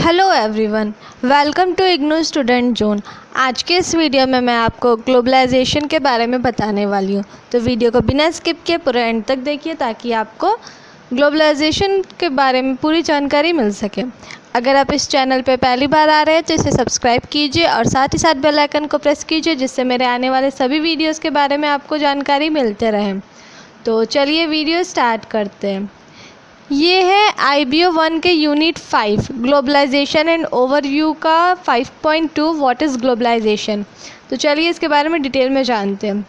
Hello everyone, welcome to IGNOU student zone. आज के इस वीडियो में मैं आपको ग्लोबलाइजेशन के बारे में बताने वाली हूँ। तो वीडियो को बिना स्किप किए पूरे एंड तक देखिए ताकि आपको ग्लोबलाइजेशन के बारे में पूरी जानकारी मिल सके। अगर आप इस चैनल पे पहली बार आ रहे हैं तो इसे सब्सक्राइब कीजिए और साथ ही साथ बेल आइकन को प्रेस कीजिए जिससे मेरे आने वाले सभी वीडियोज़ के बारे में आपको जानकारी मिलते रहे। तो चलिए वीडियो स्टार्ट करते हैं। ये है IBO 1 के यूनिट 5 ग्लोबलाइजेशन एंड ओवरव्यू का 5.2 व्हाट इज़ ग्लोबलाइजेशन। तो चलिए इसके बारे में डिटेल में जानते हैं।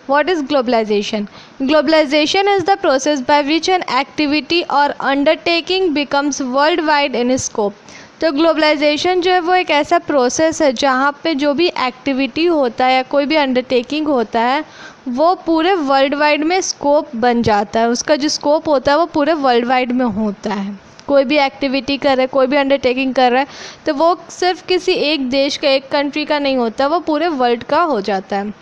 What is globalisation? Globalisation is the process by which an activity or undertaking becomes world wide in scope. तो ग्लोबलाइजेशन जो है वो एक ऐसा प्रोसेस है जहाँ पे जो भी एक्टिविटी होता है या कोई भी अंडरटेकिंग होता है वो पूरे वर्ल्ड वाइड में स्कोप बन जाता है। उसका जो स्कोप होता है वो पूरे वर्ल्ड वाइड में होता है। कोई भी एक्टिविटी कर रहा है, कोई भी अंडरटेकिंग कर रहा है तो वो सिर्फ किसी एक देश का, एक कंट्री का नहीं होता, वो पूरे वर्ल्ड का हो जाता है।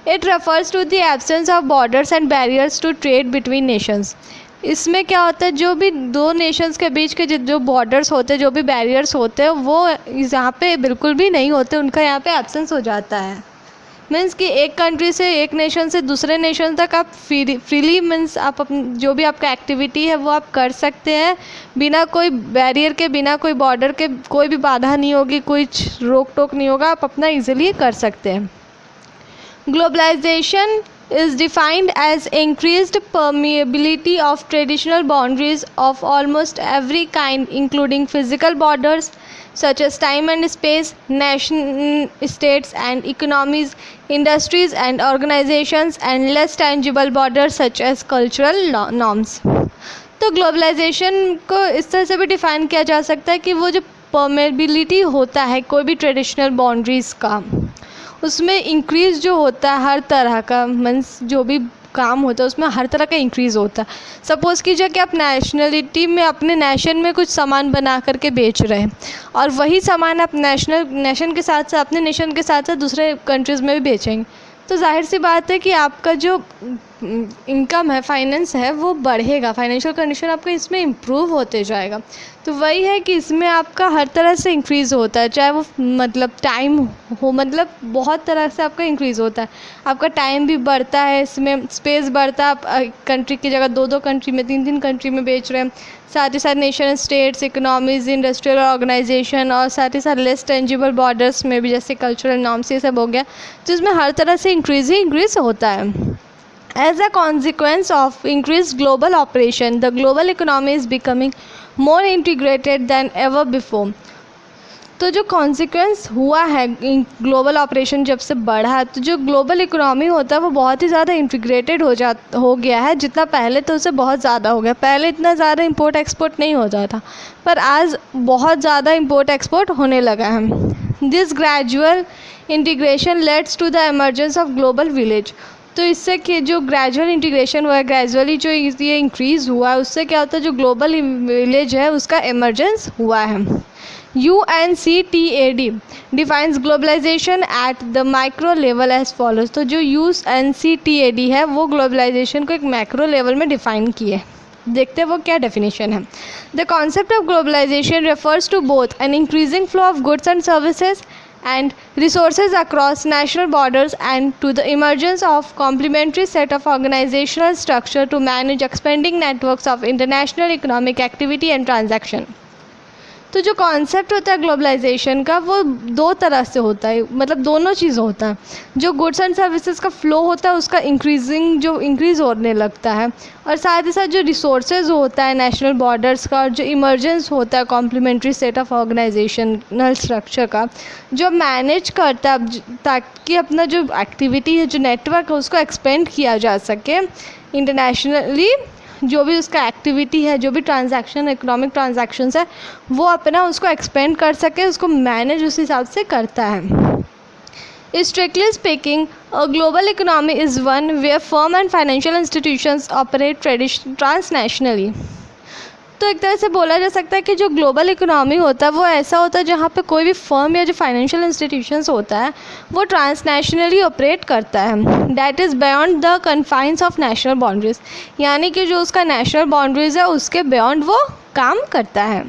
It refers to the absence of borders and barriers to trade between nations. इसमें क्या होता है, जो भी दो नेशंस के बीच के जो बॉर्डर्स होते हैं, जो भी बैरियर्स होते हैं वो यहाँ पे बिल्कुल भी नहीं होते, उनका यहाँ पे एब्सेंस हो जाता है। मीन्स कि एक कंट्री से, एक नेशन से दूसरे नेशन तक आप फ्रीली मीन्स आप जो भी आपका एक्टिविटी है वो आप कर सकते हैं बिना कोई बैरियर के, बिना कोई बॉर्डर के। कोई भी बाधा नहीं होगी, कुछ रोक टोक नहीं होगा, आप अपना ईजिली कर सकते हैं। Globalisation is defined as increased permeability of traditional boundaries of almost every kind, including physical borders such as time and space, nation states and economies, industries and organizations, and less tangible borders such as cultural norms। तो globalisation को इस तरह से भी define किया जा सकता है कि वो जो परमेबिलिटी होता है कोई भी ट्रेडिशनल बाउंड्रीज़ का, उसमें इंक्रीज़ जो होता है हर तरह का, मीन्स जो भी काम होता है उसमें हर तरह का इंक्रीज़ होता है। सपोज़ कीजिए कि आप नेशनलिटी में, अपने नेशन में कुछ सामान बना करके बेच रहे हैं और वही सामान आप नेशन के साथ साथ, अपने नेशन के साथ साथ दूसरे कंट्रीज़ में भी बेचेंगे तो जाहिर सी बात है कि आपका जो इनकम है, फाइनेंस है, वो बढ़ेगा, फाइनेंशियल कंडीशन आपका इसमें इम्प्रूव होते जाएगा। तो वही है कि इसमें आपका हर तरह से इंक्रीज़ होता है, चाहे वो मतलब टाइम हो, मतलब बहुत तरह से आपका इंक्रीज़ होता है। आपका टाइम भी बढ़ता है, इसमें स्पेस बढ़ता है, आप कंट्री की जगह दो कंट्री में, तीन कंट्री में बेच रहे हैं। साथ ही साथ nation states, economies, industrial organisation और साथ ही साथ लेस टेंजिबल बॉर्डर्स में भी, जैसे कल्चरल नॉर्म्स, ये सब हो गया। तो इसमें हर तरह से इंक्रीज़ होता है। As a consequence of increased global operation, the global economy is becoming more integrated than ever before। तो जो कॉन्सिक्वेंस हुआ है ग्लोबल ऑपरेशन जब से बढ़ा है, तो जो ग्लोबल इकोनॉमी होता है वो बहुत ही ज़्यादा इंटीग्रेटेड हो गया है। जितना पहले तो उससे बहुत ज़्यादा हो गया। पहले इतना ज़्यादा इंपोर्ट एक्सपोर्ट नहीं होता था, पर आज बहुत ज़्यादा इंपोर्ट एक्सपोर्ट होने लगा है। This gradual integration leads to the emergence of global village. तो इससे कि जो ग्रेजुअल इंटीग्रेशन हुआ है, ग्रेजुअली जो ये इंक्रीज़ हुआ है, उससे क्या होता है, जो ग्लोबल विलेज है उसका एमर्जेंस हुआ है। UNCTAD defines globalisation at the micro level as follows. तो जो UNCTAD है वो ग्लोबलाइजेशन को एक मैक्रो लेवल में डिफ़ाइन किए। देखते हैं वो क्या डेफिनेशन है। The concept of globalisation refers to both an increasing flow of goods and services and resources across national borders and to the emergence of complementary set of organizational structure to manage expanding networks of international economic activity and transaction। तो जो concept होता है globalisation का वो दो तरह से होता है, मतलब दोनों चीज़ होता है। जो गुड्स एंड सर्विसेज का फ्लो होता है उसका इंक्रीज़ होने लगता है, और साथ ही साथ जो रिसोर्सेज होता है नेशनल बॉर्डर्स का, और जो इमर्जेंस होता है complementary set of organisational structure का, जो मैनेज करता है ताकि अपना जो एक्टिविटी है, जो नेटवर्क है, उसको एक्सपेंड किया जा सके इंटरनेशनली। जो भी उसका एक्टिविटी है, जो भी ट्रांजैक्शन, इकोनॉमिक ट्रांजैक्शंस है, वो अपना उसको एक्सपेंड कर सके, उसको मैनेज उस हिसाब से करता है। Strictly speaking, a global economy is one where firm and financial institutions operate transnationally. तो एक तरह से बोला जा सकता है कि जो ग्लोबल इकोनॉमी होता है वो ऐसा होता है जहाँ पे कोई भी फर्म या जो फाइनेंशियल इंस्टीट्यूशंस होता है वो ट्रांसनेशनली ऑपरेट करता है। That is beyond the confines of national boundaries, यानी कि जो उसका नेशनल बाउंड्रीज़ है उसके बियॉन्ड वो काम करता है।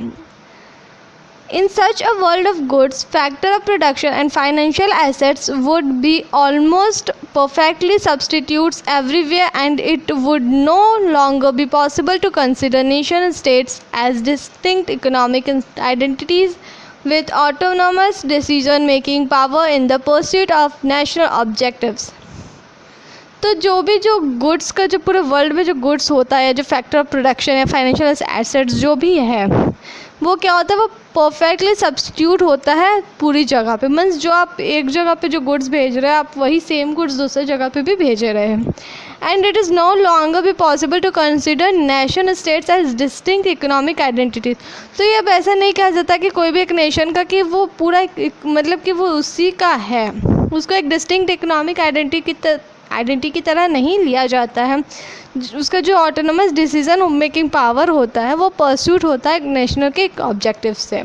In such a world of goods, factor of production and financial assets would be almost perfectly substitutes everywhere, and it would no longer be possible to consider nation states as distinct economic identities with autonomous decision making power in the pursuit of national objectives. तो जो goods का जो पूरे world में जो goods होता है, जो फैक्टर ऑफ प्रोडक्शन या फाइनेंशियल एसेट्स जो भी है, वो क्या होता है, वो परफेक्टली सब्स्टिट्यूट होता है पूरी जगह पे। मीन्स जो आप एक जगह पे जो गुड्स भेज रहे हैं, आप वही सेम गुड्स दूसरी जगह पे भी भेज रहे हैं। And it is no longer be possible to consider nation states as distinct economic identities. तो ये अब ऐसा नहीं कहा जाता कि कोई भी एक नेशन का कि वो पूरा मतलब कि वो उसी का है, उसको एक डिस्टिंक्ट इकोनॉमिक आइडेंटिटी की तरह नहीं लिया जाता है। उसका जो ऑटोनमस डिसीजन मेकिंग पावर होता है वो परस्यूट होता है नेशनल के ऑब्जेक्टिव से।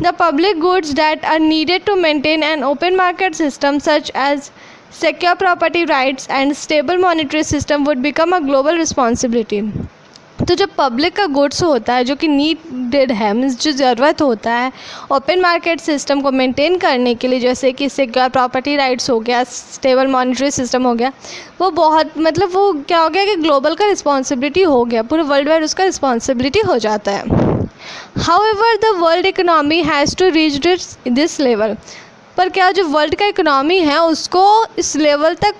The public goods that are needed to maintain an open market system such as secure property rights and stable monetary system would become a global responsibility। तो जो public का गुड्स होता है, जो कि नीडेड है, मीन्स जो ज़रूरत होता है ओपन मार्केट सिस्टम को मेंटेन करने के लिए, जैसे कि सिक्योर प्रॉपर्टी राइट्स हो गया, स्टेबल मॉनेटरी सिस्टम हो गया, वो बहुत मतलब वो क्या हो गया कि ग्लोबल का रिस्पॉन्सिबिलिटी हो गया, पूरे वर्ल्ड वाइड उसका रिस्पॉन्सिबिलिटी हो जाता है। However the world economy has to reach this level. पर क्या जो वर्ल्ड का इकोनॉमी है उसको इस लेवल तक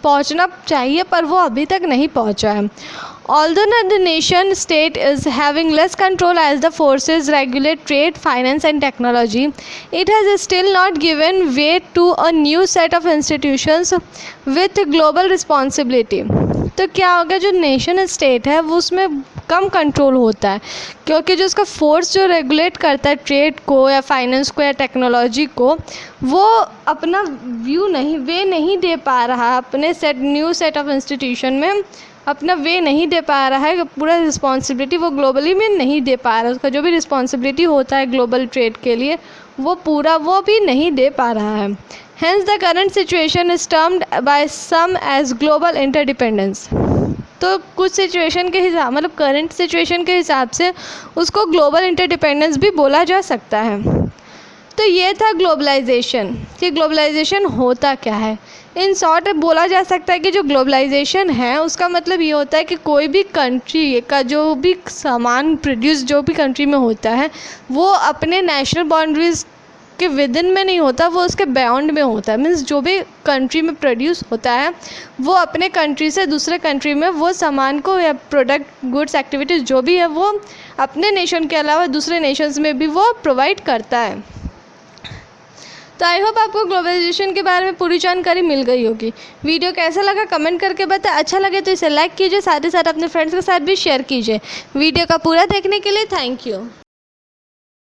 पहुंचना चाहिए, पर वो अभी तक नहीं पहुंचा है। Although the nation state is having less control as the forces regulate trade, finance and technology, it has still not given way to a new set of institutions with global responsibility। तो क्या होगा, जो nation state है वो उसमें कम control होता है, क्योंकि जो उसका फोर्स जो रेगुलेट करता है ट्रेड को या फाइनेंस को या टेक्नोलॉजी को, वो अपना वे नहीं दे पा रहा है, अपने न्यू सेट ऑफ इंस्टीट्यूशन में अपना वे नहीं दे पा रहा है, पूरा रिस्पॉन्सिबिलिटी वो ग्लोबली में नहीं दे पा रहा है। उसका जो भी रिस्पॉन्सिबिलिटी होता है ग्लोबल ट्रेड के लिए वो पूरा वो भी नहीं दे पा रहा है। Hence the current situation is termed by some as global interdependence. तो कुछ सिचुएशन के हिसाब मतलब करंट सिचुएशन के हिसाब से उसको ग्लोबल इंटरडिपेंडेंस भी बोला जा सकता है। तो ये था ग्लोबलाइजेशन, कि ग्लोबलाइजेशन होता क्या है। इन शॉर्ट बोला जा सकता है कि जो ग्लोबलाइजेशन है उसका मतलब ये होता है कि कोई भी कंट्री का जो भी सामान प्रोड्यूस जो भी कंट्री में होता है वो अपने नेशनल बाउंड्रीज़ के विद इन में नहीं होता, वो उसके बियॉन्ड में होता है। मीन्स जो भी कंट्री में प्रोड्यूस होता है वो अपने कंट्री से दूसरे कंट्री में वो सामान को या प्रोडक्ट गुड्स एक्टिविटीज़ जो भी है वो अपने नेशन के अलावा दूसरे नेशंस में भी वो प्रोवाइड करता है। तो आई होप आपको ग्लोबलाइजेशन के बारे में पूरी जानकारी मिल गई होगी। वीडियो कैसा लगा कमेंट करके बताएं। अच्छा लगे तो इसे लाइक कीजिए, साथ ही साथ अपने फ्रेंड्स के साथ भी शेयर कीजिए। वीडियो का पूरा देखने के लिए थैंक यू।